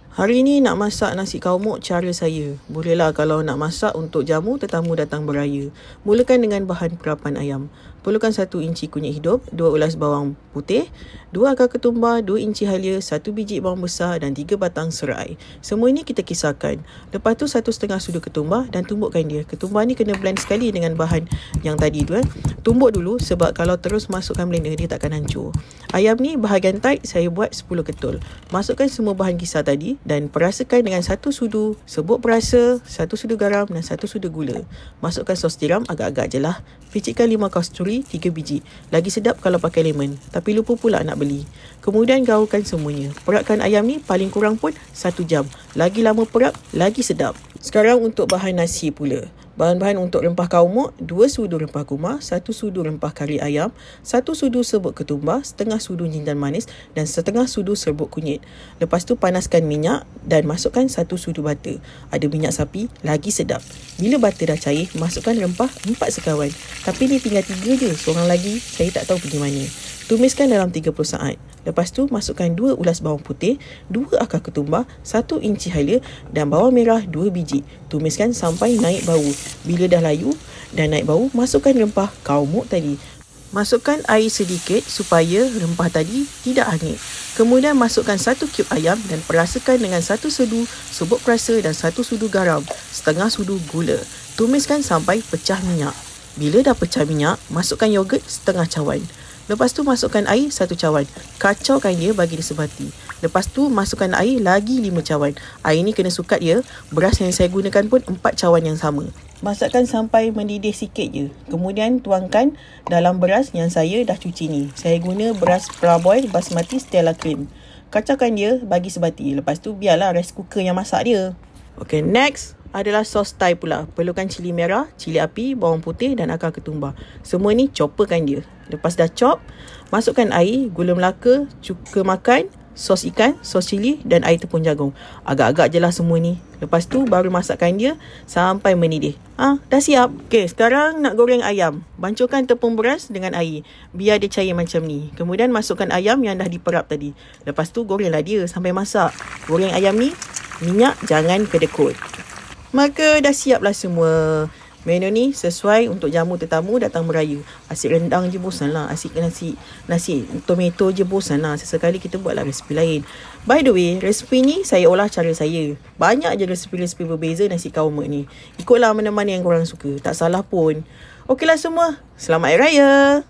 Hari ni nak masak nasi kaumuk cara saya. Bolehlah kalau nak masak untuk jamu tetamu datang beraya. Mulakan dengan bahan perapan ayam. Perlukan 1 inci kunyit hidup, 2 ulas bawang putih, 2 akar ketumbar, 2 inci halia, 1 biji bawang besar dan 3 batang serai. Semua ini kita kisarkan. Lepas tu 1,5 sudu ketumbar dan tumbukkan dia. Ketumbar ni kena blend sekali dengan bahan yang tadi tu. Tumbuk dulu sebab kalau terus masukkan blender dia takkan hancur. Ayam ni bahagian tight saya buat 10 ketul. Masukkan semua bahan kisar tadi dan perasakan dengan 1 sudu serbuk perasa, 1 sudu garam dan 1 sudu gula. Masukkan sos tiram agak-agak je lah. Picitkan 5 kasturi, 3 biji. Lagi sedap kalau pakai lemon. Tapi lupa pula nak beli. Kemudian gaulkan semuanya. Perapkan ayam ni paling kurang pun 1 jam. Lagi lama perap, lagi sedap. Sekarang untuk bahan nasi pula. Bahan-bahan untuk rempah kaumuk, 2 sudu rempah kumar, 1 sudu rempah kari ayam, 1 sudu serbuk ketumbar, setengah sudu jinjan manis dan setengah sudu serbuk kunyit. Lepas tu panaskan minyak dan masukkan 1 sudu butter. Ada minyak sapi, lagi sedap. Bila butter dah cair, masukkan rempah 4 sekawan. Tapi ni tinggal 3 je, seorang lagi saya tak tahu pergi mana. Tumiskan dalam 30 saat. Lepas tu masukkan 2 ulas bawang putih, 2 akar ketumbar, 1 inci halia dan bawang merah 2 biji. Tumiskan sampai naik bau. Bila dah layu dan naik bau, masukkan rempah kaumuk tadi. Masukkan air sedikit supaya rempah tadi tidak hangit. Kemudian masukkan 1 cube ayam dan perasakan dengan 1 sedu serbuk perasa dan 1 sudu garam, setengah sudu gula. Tumiskan sampai pecah minyak. Bila dah pecah minyak, masukkan yogurt setengah cawan. Lepas tu masukkan air 1 cawan. Kacaukan dia bagi dia sebati. Lepas tu masukkan air lagi 5 cawan. Air ni kena sukat ya. Beras yang saya gunakan pun 4 cawan yang sama. Masakkan sampai mendidih sikit je. Kemudian tuangkan dalam beras yang saya dah cuci ni. Saya guna beras Parboil Basmati Stella Cream. Kacaukan dia bagi sebati. Lepas tu biarlah rice cooker yang masak dia. Okay, next adalah sos Thai pula. Perlukan cili merah, cili api, bawang putih dan akar ketumbar. Semua ni chopperkan dia. Lepas dah chop, masukkan air, gula melaka, cuka makan, sos ikan, sos cili dan air tepung jagung. Agak-agak je lah semua ni. Lepas tu baru masakkan dia sampai mendidih. Dah siap. Okay, sekarang nak goreng ayam. Bancuhkan tepung beras dengan air. Biar dia cair macam ni. Kemudian masukkan ayam yang dah diperap tadi. Lepas tu gorenglah dia sampai masak. Goreng ayam ni, minyak jangan kedekut. Maka dah siaplah semua. Menu ni sesuai untuk jamu tetamu datang beraya. Asyik rendang je bosan lah. Asyik nasi tomato je bosan lah. Sesekali kita buatlah resipi lain. By the way, resipi ni saya olah cara saya. Banyak je resipi-resipi berbeza nasi kaumuk ni. Ikutlah mana-mana yang korang suka. Tak salah pun. Okeylah semua. Selamat Hari Raya.